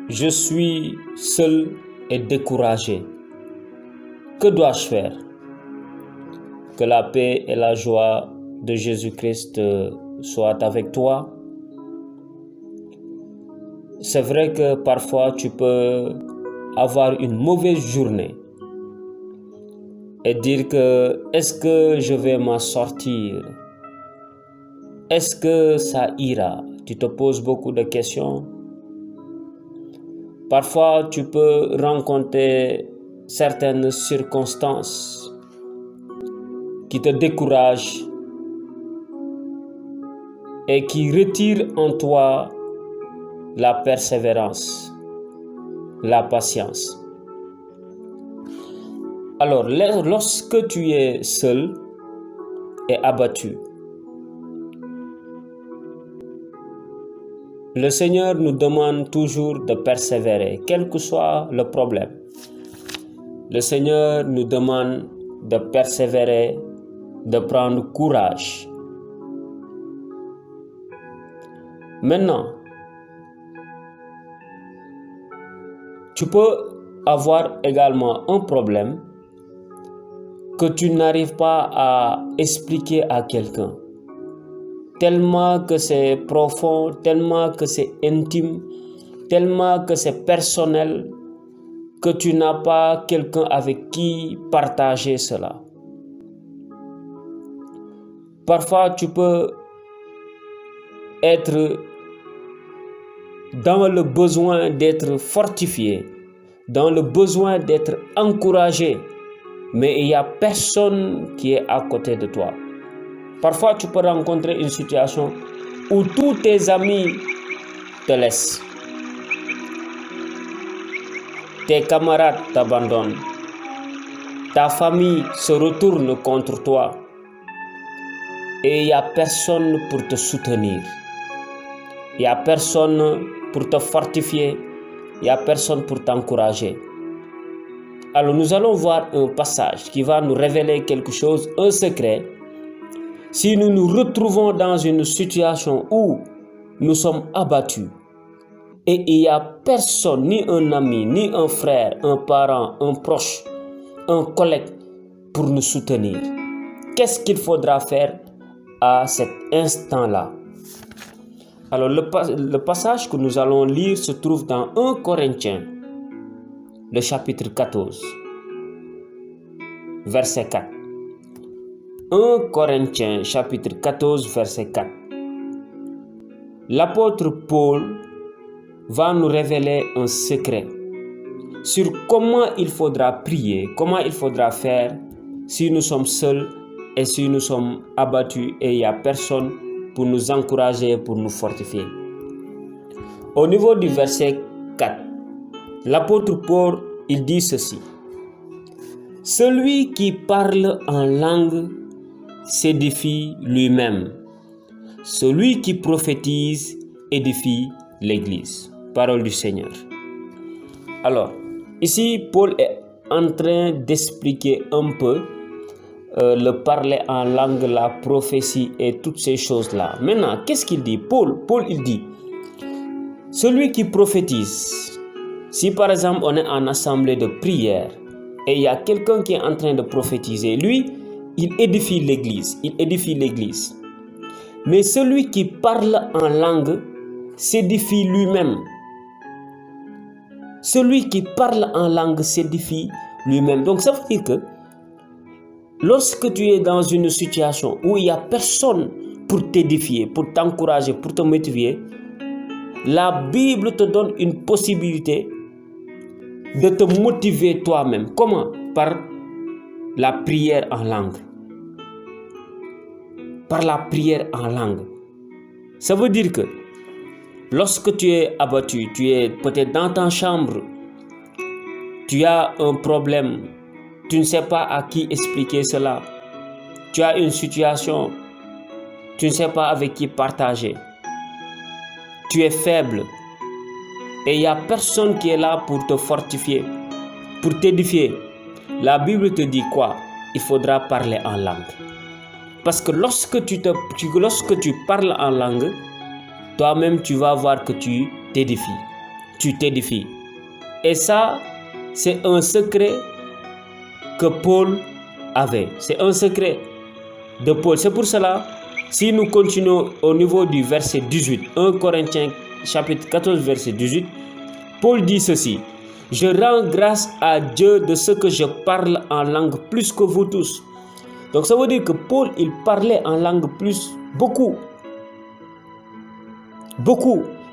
Je suis seul et découragé. Que dois-je faire? Que la paix et la joie de Jésus-Christ soient avec toi. C'est vrai que parfois tu peux avoir une mauvaise journée et dire que est-ce que je vais m'en sortir? Est-ce que ça ira? Tu te poses beaucoup de questions. Parfois, tu peux rencontrer certaines circonstances qui te découragent et qui retirent en toi la persévérance, la patience. Alors, lorsque tu es seul et abattu, le Seigneur nous demande toujours de persévérer, quel que soit le problème. Le Seigneur nous demande de persévérer, de prendre courage. Maintenant, tu peux avoir également un problème que tu n'arrives pas à expliquer à quelqu'un. Tellement que c'est profond, tellement que c'est intime, tellement que c'est personnel, que tu n'as pas quelqu'un avec qui partager cela. Parfois, tu peux être dans le besoin d'être fortifié, dans le besoin d'être encouragé, mais il n'y a personne qui est à côté de toi. Parfois, tu peux rencontrer une situation où tous tes amis te laissent. Tes camarades t'abandonnent. Ta famille se retourne contre toi. Et il n'y a personne pour te soutenir. Il n'y a personne pour te fortifier. Il n'y a personne pour t'encourager. Alors nous allons voir un passage qui va nous révéler quelque chose, un secret. Si nous nous retrouvons dans une situation où nous sommes abattus et il n'y a personne, ni un ami, ni un frère, un parent, un proche, un collègue pour nous soutenir, qu'est-ce qu'il faudra faire à cet instant-là? Alors le passage que nous allons lire se trouve dans 1 Corinthiens, le chapitre 14, verset 4. 1 Corinthiens chapitre 14 verset 4. L'apôtre Paul va nous révéler un secret sur comment il faudra prier, comment il faudra faire si nous sommes seuls et si nous sommes abattus et il n'y a personne pour nous encourager, pour nous fortifier. Au niveau du verset 4, l'apôtre Paul, il dit ceci: celui qui parle en langue s'édifie lui-même. Celui qui prophétise édifie l'Église. Parole du Seigneur. Alors, ici, Paul est en train d'expliquer un peu le parler en langue, la prophétie et toutes ces choses-là. Maintenant, qu'est-ce qu'il dit? Paul, il dit, celui qui prophétise, si par exemple on est en assemblée de prière et il y a quelqu'un qui est en train de prophétiser, lui, il édifie l'Église, Mais celui qui parle en langue s'édifie lui-même. Celui qui parle en langue s'édifie lui-même. Donc ça veut dire que lorsque tu es dans une situation où il n'y a personne pour t'édifier, pour t'encourager, pour te motiver, la Bible te donne une possibilité de te motiver toi-même. Comment? Par la prière en langue. Par la prière en langue. Ça veut dire que lorsque tu es abattu, tu es peut-être dans ta chambre, tu as un problème, tu ne sais pas à qui expliquer cela, tu as une situation, tu ne sais pas avec qui partager, tu es faible et il n'y a personne qui est là pour te fortifier, pour t'édifier. La Bible te dit quoi? Il faudra parler en langue. Parce que lorsque tu parles en langue, toi-même tu vas voir que tu t'édifies. tu t'édifies. Et ça, c'est un secret que Paul avait. C'est un secret de Paul. C'est pour cela, si nous continuons au niveau du verset 18, 1 Corinthiens chapitre 14, verset 18, Paul dit ceci: je rends grâce à Dieu de ce que je parle en langue plus que vous tous. Donc ça veut dire que Paul, il parlait en langue beaucoup.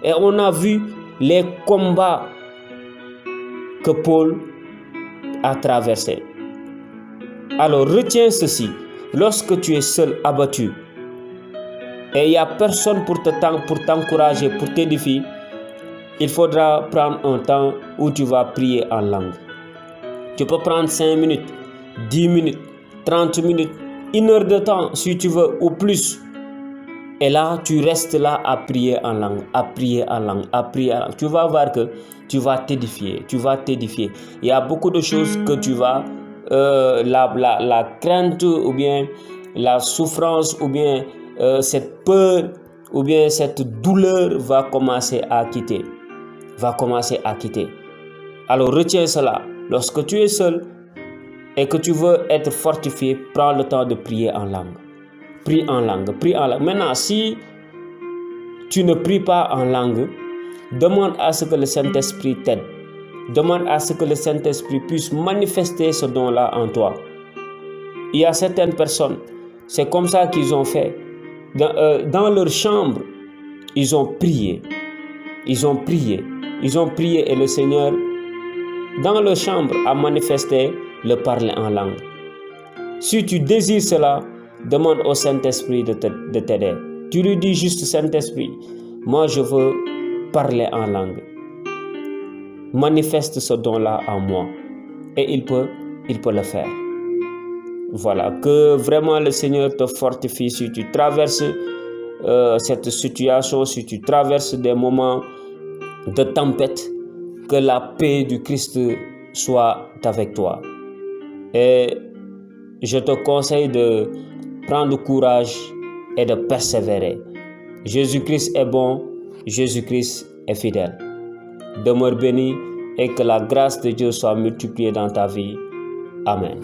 Et on a vu les combats que Paul a traversés. Alors retiens ceci: lorsque tu es seul, abattu, et il n'y a personne pour t'encourager, pour t'édifier, il faudra prendre un temps où tu vas prier en langue. Tu peux prendre 5 minutes, 10 minutes, 30 minutes, 1 heure de temps si tu veux, ou plus. Et là, tu restes là à prier en langue, à prier en langue. Tu vas voir que tu vas t'édifier, Il y a beaucoup de choses que tu vas, la crainte ou bien la souffrance ou bien cette peur ou bien cette douleur va commencer à quitter. Alors retiens cela. Lorsque tu es seul et que tu veux être fortifié, prends le temps de prier en langue. Prie en langue. Maintenant, si tu ne pries pas en langue, demande à ce que le Saint-Esprit t'aide. Demande à ce que le Saint-Esprit puisse manifester ce don-là en toi. Il y a certaines personnes, c'est comme ça qu'ils ont fait. Dans leur chambre, ils ont prié et le Seigneur, dans leur chambre, a manifesté le parler en langue. Si tu désires cela, demande au Saint-Esprit de t'aider. Tu lui dis juste: Saint-Esprit, moi je veux parler en langue. Manifeste ce don-là en moi. Et il peut le faire. Voilà, que vraiment le Seigneur te fortifie si tu traverses cette situation, si tu traverses des moments de tempête, que la paix du Christ soit avec toi. Et je te conseille de prendre courage et de persévérer. Jésus-Christ est bon, Jésus-Christ est fidèle. Demeure béni et que la grâce de Dieu soit multipliée dans ta vie. Amen.